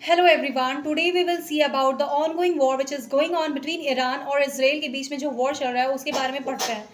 Hello everyone. Today we will see about the ongoing war which is going on between Iran और Israel के बीच में जो war चल रहा है उसके बारे में पढ़ते हैं.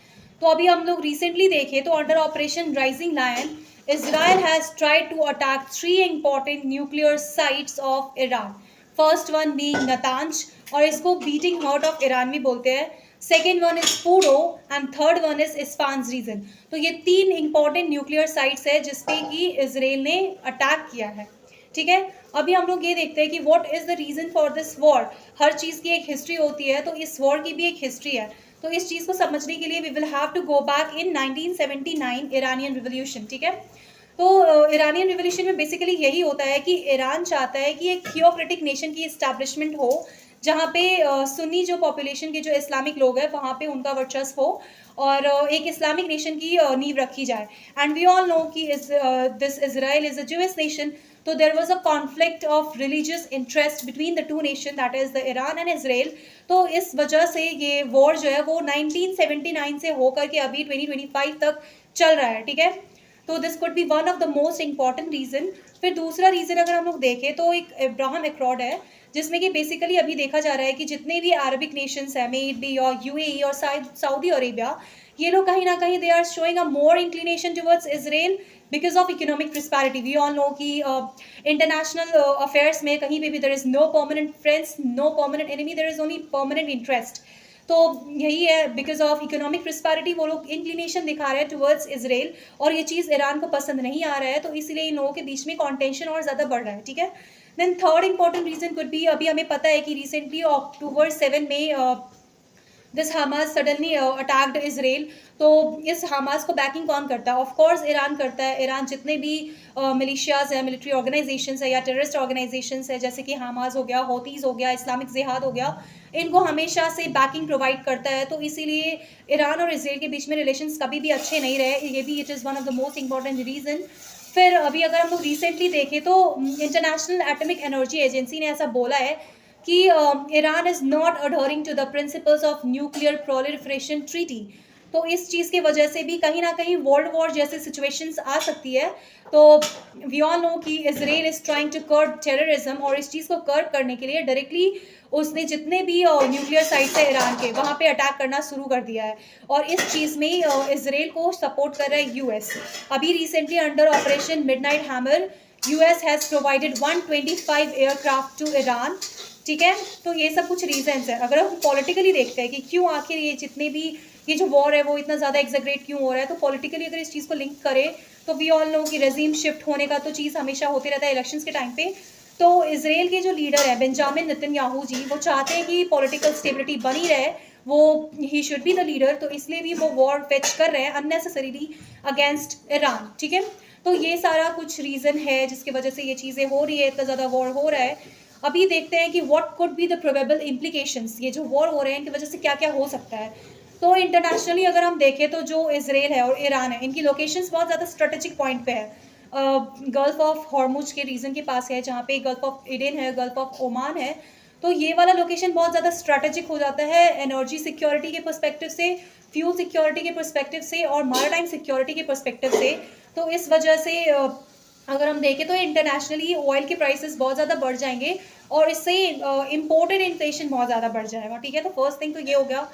तो अभी हम लोग रिसेंटली देखें तो under operation rising lion Israel has tried to attack three important nuclear sites of Iran. First one being Natanz और इसको beating heart of Iran भी बोलते हैं. Second one is Fordow and third one is Isfahan region. तो ये तीन important nuclear sites है जिसपे कि इसराइल ने अटैक किया है. ठीक है, अभी हम लोग ये देखते हैं कि what is the reason for this war. हर चीज़ की एक हिस्ट्री होती है, तो इस वॉर की भी एक हिस्ट्री है. तो इस चीज़ को समझने के लिए we will have to go back in 1979 Iranian revolution. ठीक है, तो ईरानियन रिवोल्यूशन में बेसिकली यही होता है कि ईरान चाहता है कि एक थियोक्रेटिक नेशन की इस्टेब्लिशमेंट हो जहाँ पे सुन्नी जो पॉपुलेशन के जो इस्लामिक लोग हैं वहाँ पे उनका वर्चस्व हो और एक इस्लामिक नेशन की नींव रखी जाए. एंड वी ऑल नो कि this Israel is a Jewish nation. तो there was a conflict of religious interest between the two nation, that is the Iran and Israel. तो इस वजह से ये वॉर जो है वो 1979 से होकर के अभी 2025 तक चल रहा है. ठीक है, तो this could be one of the most important reason. फिर दूसरा रीज़न अगर हम लोग देखें तो एक अब्राहम अकॉर्ड है जिसमें कि बेसिकली अभी देखा जा रहा है कि जितने भी अरबिक नेशंस हैं, मे इट बी और यूएई और सऊदी अरेबिया, ये लोग कहीं ना कहीं they are showing a more inclination towards Israel because of economic prosperity. We all know कि इंटरनेशनल अफेयर्स में कहीं पे भी there is no permanent friends, no permanent enemy, there is only permanent interest. तो यही है, बिकॉज ऑफ इकोनॉमिक प्रिस्पैरिटी वो लोग इंक्लिनेशन दिखा रहे हैं टुवर्ड्स इसराइल और ये चीज़ ईरान को पसंद नहीं आ रहा है, तो इसलिए इन लोगों के बीच में कॉन्टेंशन और ज़्यादा बढ़ रहा है. ठीक है, then third important reason could be, अभी हमें पता है कि रिसेंटली अक्टूबर 7 में this Hamas suddenly attacked Israel. तो इस हमास को बैकिंग कौन करता है? ऑफ कोर्स ईरान करता है. ईरान जितने भी मिलिशियाज हैं, मिलिट्री ऑर्गेनाइजेशंस है या टेररिस्ट ऑर्गेनाइजेशंस है, जैसे कि हमास हो गया, होतीज़ हो गया, इस्लामिक जिहाद हो गया, इनको हमेशा से बैकिंग प्रोवाइड करता है. तो इसीलिए ईरान और इसराइल के बीच में रिलेशंस कभी भी अच्छे नहीं रहे. ये भी it is one of the most important reason. फिर अभी अगर हम लोग रिसेंटली देखें तो इंटरनेशनल एटॉमिक एनर्जी एजेंसी ने ऐसा बोला है कि Iran is not adhering to the principles of nuclear proliferation treaty. तो इस चीज़ की वजह से भी कहीं ना कहीं वर्ल्ड वॉर जैसे सिचुएशंस आ सकती है. तो वी ऑल नो कि Israel is trying to curb terrorism और इस चीज़ को कर्ब करने के लिए डायरेक्टली उसने जितने भी न्यूक्लियर साइट्स है ईरान के वहाँ पे अटैक करना शुरू कर दिया है. और इस चीज़ में इसराइल को सपोर्ट कर रहा है यूएस. अभी recently under operation midnight hammer US has provided 125 aircraft to Iran. ठीक है, तो ये सब कुछ रीजंस है. अगर हम पॉलिटिकली देखते हैं कि क्यों आखिर ये जितने भी ये जो वॉर है वो इतना ज़्यादा एग्जैगरेट क्यों हो रहा है, तो पॉलिटिकली अगर इस चीज़ को लिंक करें तो वी ऑल नो कि रेजीम शिफ्ट होने का तो चीज़ हमेशा होते रहता है इलेक्शंस के टाइम पे. तो इसराइल के जो लीडर है बेंजामिन नेतन्याहू जी, वो चाहते हैं कि पॉलिटिकल स्टेबिलिटी बनी रहे, वो he should be the leader. तो इसलिए भी वो वॉर फेच कर रहे हैं अननेसेसरीली अगेंस्ट ईरान. ठीक है, तो ये सारा कुछ रीज़न है जिसकी वजह से ये चीज़ें हो रही है, इतना ज़्यादा वॉर हो रहा है. अभी देखते हैं कि what could be the probable implications. ये जो वॉर हो रहे हैं इनकी वजह से क्या क्या हो सकता है. तो इंटरनेशनली अगर हम देखें तो जो इसराइल है और ईरान है, इनकी लोकेशंस बहुत ज़्यादा स्ट्रेटेजिक पॉइंट पे है. गल्फ ऑफ हॉर्मुज के रीजन के पास है, जहाँ पे गल्फ ऑफ एडन है, गल्फ ऑफ ओमान है. तो ये वाला लोकेशन बहुत ज़्यादा स्ट्रेटेजिक हो जाता है एनर्जी सिक्योरिटी के पर्सपेक्टिव से, फ्यूल सिक्योरिटी के पर्सपेक्टिव से और मैरिटाइम सिक्योरिटी के पर्सपेक्टिव से. तो इस वजह से अगर हम देखें तो इंटरनेशनली ऑयल के प्राइसेस बहुत ज़्यादा बढ़ जाएंगे और इससे इम्पोर्टेड इन्फ्लेशन बहुत ज़्यादा बढ़ जाएगा. ठीक है, तो फर्स्ट थिंग तो ये हो गया.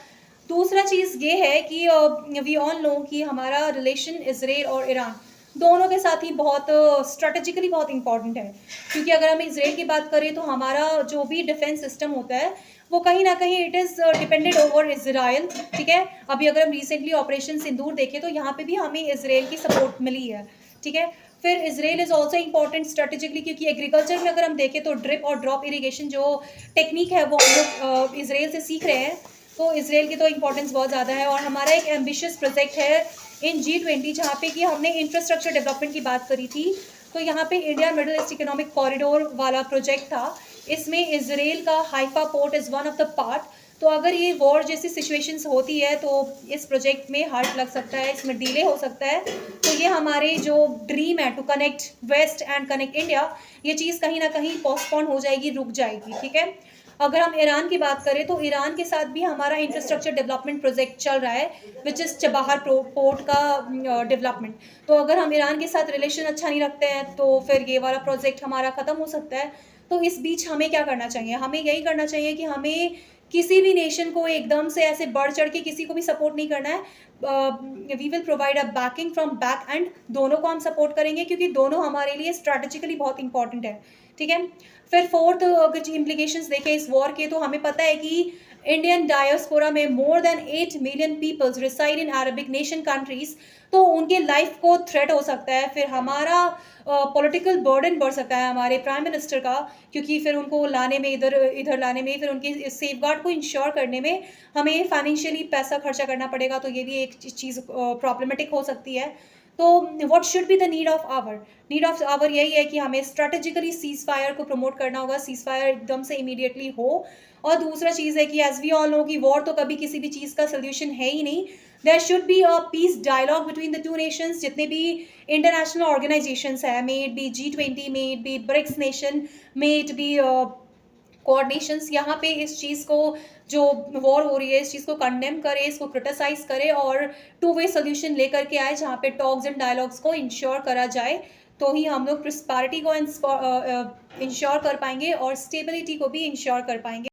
दूसरा चीज़ ये है कि वी ऑल नो कि हमारा रिलेशन इसराइल और ईरान दोनों के साथ ही बहुत स्ट्रेटेजिकली बहुत इंपॉर्टेंट है. क्योंकि अगर हम इसराइल की बात करें तो हमारा जो भी डिफेंस सिस्टम होता है वो कहीं ना कहीं it is depended over Israel. ठीक है, अभी अगर हम रिसेंटली ऑपरेशन सिंदूर देखें तो यहाँ पे भी हमें इसराइल की सपोर्ट मिली है. ठीक है, फिर Israel is also important strategically क्योंकि एग्रीकल्चर में अगर हम देखें तो ड्रिप और ड्रॉप इरीगेशन जो टेक्निक है वो हम लोग इसराइल से सीख रहे हैं. तो इसराइल की तो इंपॉर्टेंस बहुत ज़्यादा है. और हमारा एक एम्बिशियस प्रोजेक्ट है इन G20 जहाँ पे कि हमने इंफ्रास्ट्रक्चर डेवलपमेंट की बात करी थी. तो यहाँ पे India middle east economic corridor वाला प्रोजेक्ट था. इसमें इसराइल का Haifa port is one of the part. तो अगर ये वॉर जैसी सिचुएशंस होती है तो इस प्रोजेक्ट में हार्ट लग सकता है, इसमें डिले हो सकता है. तो ये हमारे जो ड्रीम है to connect west and connect India, ये चीज़ कहीं ना कहीं पोस्टपोन हो जाएगी, रुक जाएगी. ठीक है, अगर हम ईरान की बात करें तो ईरान के साथ भी हमारा इंफ्रास्ट्रक्चर डेवलपमेंट प्रोजेक्ट चल रहा है, विच इज़ चबाहर पोर्ट का डेवलपमेंट। तो अगर हम ईरान के साथ रिलेशन अच्छा नहीं रखते हैं तो फिर ये वाला प्रोजेक्ट हमारा ख़त्म हो सकता है। तो इस बीच हमें क्या करना चाहिए? हमें यही करना चाहिए कि हमें किसी भी नेशन को एकदम से ऐसे बढ़ चढ़ के किसी को भी सपोर्ट नहीं करना है। We will provide a backing from back end, दोनों को हम सपोर्ट करेंगे क्योंकि दोनों हमारे लिए स्ट्रैटेजिकली बहुत इंपॉर्टेंट है। ठीक है? फिर फोर्थ अगर इम्प्लीकेशंस देखें इस वॉर के, तो हमें पता है कि इंडियन डायस्पोरा में more than 8 million peoples reside in Arabic nation countries. तो उनके लाइफ को थ्रेट हो सकता है, फिर हमारा पॉलिटिकल बर्डन बढ़ सकता है हमारे प्राइम मिनिस्टर का, क्योंकि फिर उनको लाने में, इधर इधर लाने में, फिर उनके सेफगार्ड को इंश्योर करने में हमें फाइनेंशियली पैसा खर्चा करना पड़ेगा। तो ये भी एक चीज़ प्रॉब्लमेटिक हो सकती है। तो what should be the need of our यही है कि हमें स्ट्रेटेजिकली सीज फायर को प्रमोट करना होगा, सीज फायर एकदम से इमीडिएटली हो। और दूसरा चीज़ है कि एज वी ऑल नो कि वॉर तो कभी किसी भी चीज़ का सोल्यूशन है ही नहीं। There should be a peace dialogue between the two nations. जितने भी इंटरनेशनल ऑर्गेनाइजेशंस है, may it be G20, may it be BRICS nation, may it be coordinations, यहाँ पे इस चीज़ को, जो वॉर हो रही है, इस चीज़ को कंडेम करे, इसको क्रिटिसाइज करे और टू वे सोल्यूशन लेकर के आए, जहाँ पे टॉक्स एंड डायलॉग्स को इंश्योर करा जाए। तो ही हम लोग प्रॉस्पेरिटी को इंश्योर कर पाएंगे और स्टेबिलिटी को भी इंश्योर कर पाएंगे।